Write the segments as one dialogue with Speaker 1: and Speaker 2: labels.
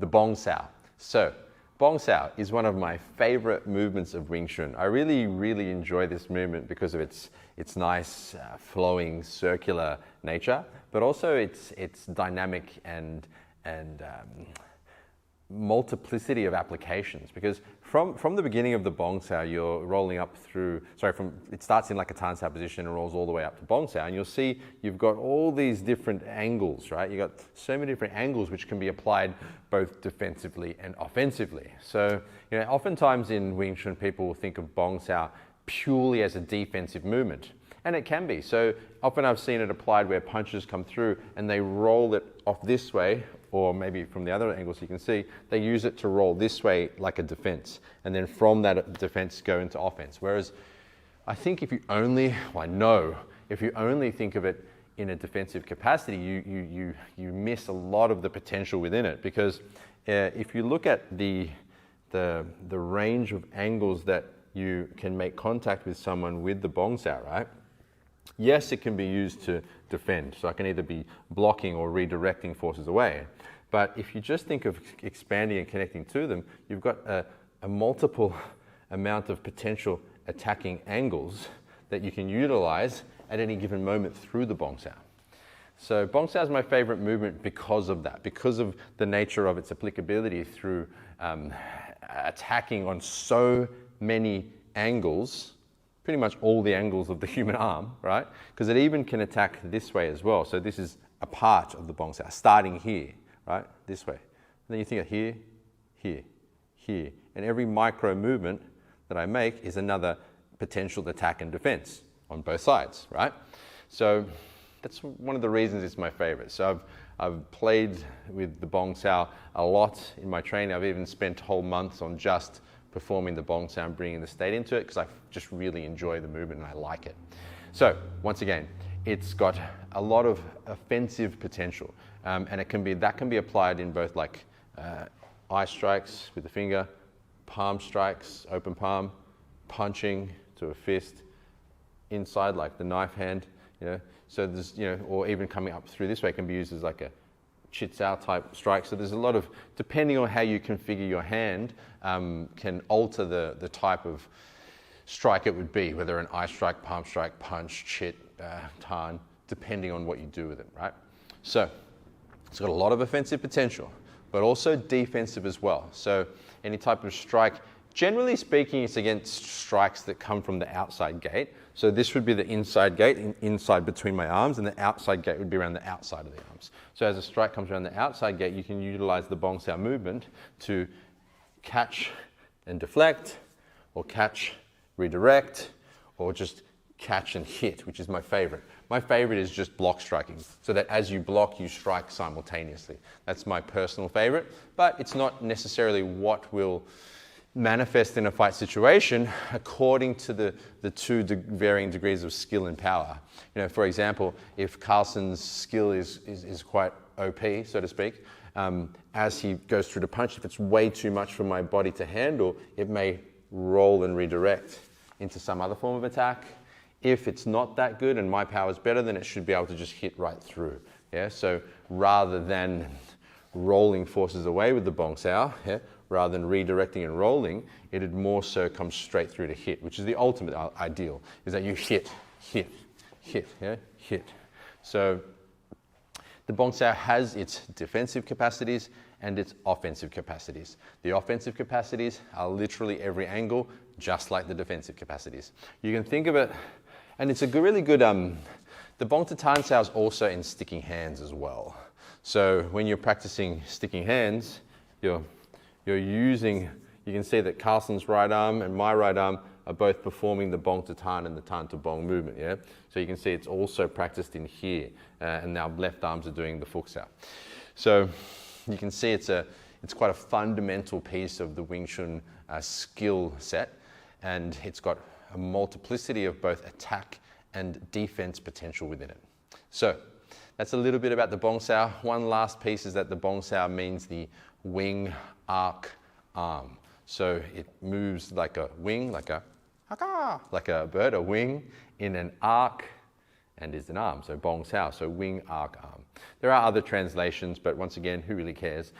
Speaker 1: the Bong Sao. So, Bong Sao is one of my favorite movements of Wing Chun. I really, really enjoy this movement because of its nice, flowing, circular nature, but also its dynamic and multiplicity of applications, because from the beginning of the Bong Sao, you're rolling up through, it starts in like a Tan Sao position and rolls all the way up to Bong Sao, and you'll see you've got all these different angles, right? You've got so many different angles which can be applied both defensively and offensively. So, oftentimes in Wing Chun, people will think of Bong Sao purely as a defensive movement. And it can be. So often I've seen it applied where punches come through and they roll it off this way, or maybe from the other angles you can see, they use it to roll this way like a defense. And then from that defense go into offense. Whereas I think if you only think of it in a defensive capacity, you miss a lot of the potential within it. Because if you look at the range of angles that you can make contact with someone with the Bong Sao, right? Yes, it can be used to defend, so I can either be blocking or redirecting forces away. But if you just think of expanding and connecting to them, you've got a multiple amount of potential attacking angles that you can utilize at any given moment through the Bong Sao. So Bong Sao is my favorite movement because of that, because of the nature of its applicability through attacking on so many angles, pretty much all the angles of the human arm, right? Because it even can attack this way as well. So this is a part of the Bong Sao, starting here, right? This way. And then you think of here, here, here. And every micro movement that I make is another potential attack and defense on both sides, right? So that's one of the reasons it's my favorite. So I've played with the Bong Sao a lot in my training. I've even spent whole months on just performing the Bong Sao and bringing the state into it because I just really enjoy the movement and I like it. So once again, it's got a lot of offensive potential, and that can be applied in both like eye strikes with the finger, palm strikes, open palm, punching to a fist, inside like the knife hand, So there's or even coming up through this way can be used as like a Chit Sao type strike. So there's a lot of, depending on how you configure your hand, can alter the type of strike it would be, whether an eye strike, palm strike, punch, chit, tan, depending on what you do with it, right? So it's got a lot of offensive potential, but also defensive as well. So any type of strike, generally speaking, it's against strikes that come from the outside gate. So this would be the inside gate, inside between my arms, and the outside gate would be around the outside of the arms. So as a strike comes around the outside gate, you can utilize the Bong Sao movement to catch and deflect, or catch, redirect, or just catch and hit, which is my favorite. My favorite is just block striking, so that as you block, you strike simultaneously. That's my personal favorite, but it's not necessarily what will manifest in a fight situation according to the two varying degrees of skill and power. For example, if Carlsen's skill is quite OP, so to speak, as he goes through the punch, if it's way too much for my body to handle, it may roll and redirect into some other form of attack. If it's not that good and my power is better, then it should be able to just hit right through. Yeah. So rather than rolling forces away with the Bong Sao, rather than redirecting and rolling, it'd more so come straight through to hit, which is the ultimate ideal, is that you hit, hit, hit, hit. So the Bong Sao has its defensive capacities and its offensive capacities. The offensive capacities are literally every angle, just like the defensive capacities. You can think of it, and it's a really good, the Bong Tan Sao is also in sticking hands as well. So when you're practicing sticking hands, you're using, you can see that Carlsen's right arm and my right arm are both performing the Bong to Tan and the Tan to Bong movement, yeah? So you can see it's also practiced in here, and now left arms are doing the Fuk Sao. So you can see it's quite a fundamental piece of the Wing Chun skill set, and it's got a multiplicity of both attack and defense potential within it. So that's a little bit about the Bong Sao. One last piece is that the Bong Sao means the wing arc arm. So it moves like a wing, like a bird, a wing in an arc, and is an arm. So Bong Sao, so wing arc arm. There are other translations, but once again, who really cares?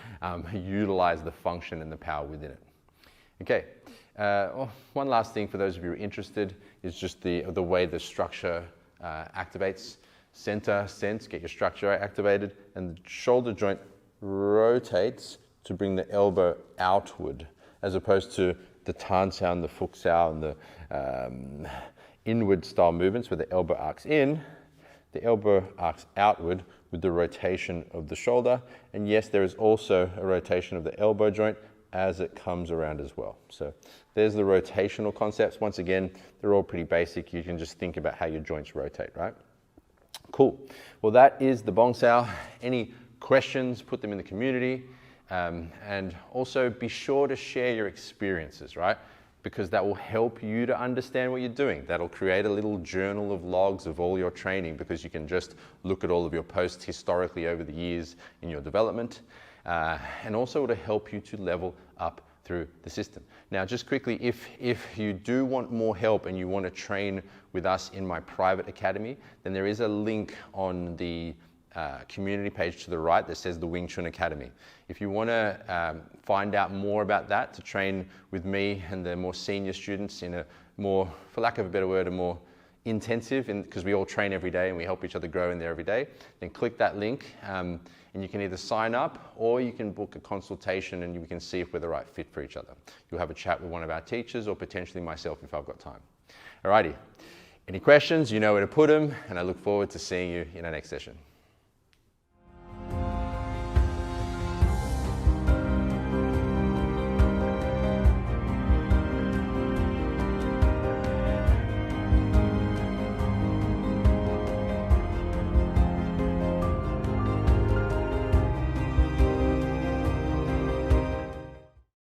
Speaker 1: Utilize the function and the power within it. Okay, one last thing for those of you who are interested is just the way the structure activates. Center, sense, get your structure activated, and the shoulder joint rotates to bring the elbow outward, as opposed to the Tan-Sao and the Fuk-Sao and the inward style movements where the elbow arcs in, the elbow arcs outward with the rotation of the shoulder. And yes, there is also a rotation of the elbow joint as it comes around as well. So there's the rotational concepts. Once again, they're all pretty basic. You can just think about how your joints rotate, right? Cool. Well, that is the Bong Sao. Any questions, put them in the community. And also be sure to share your experiences, right? Because that will help you to understand what you're doing. That'll create a little journal of logs of all your training, because you can just look at all of your posts historically over the years in your development. And also to help you to level up through the system. Now, just quickly, if you do want more help and you want to train with us in my private academy, then there is a link on the community page to the right that says the Wing Chun Academy. If you want to find out more about that, to train with me and the more senior students in a more, for lack of a better word, a more intensive, because we all train every day and we help each other grow in there every day, then click that link and you can either sign up or you can book a consultation and we can see if we're the right fit for each other. You'll have a chat with one of our teachers or potentially myself if I've got time. Alrighty, any questions, you know where to put them, and I look forward to seeing you in our next session.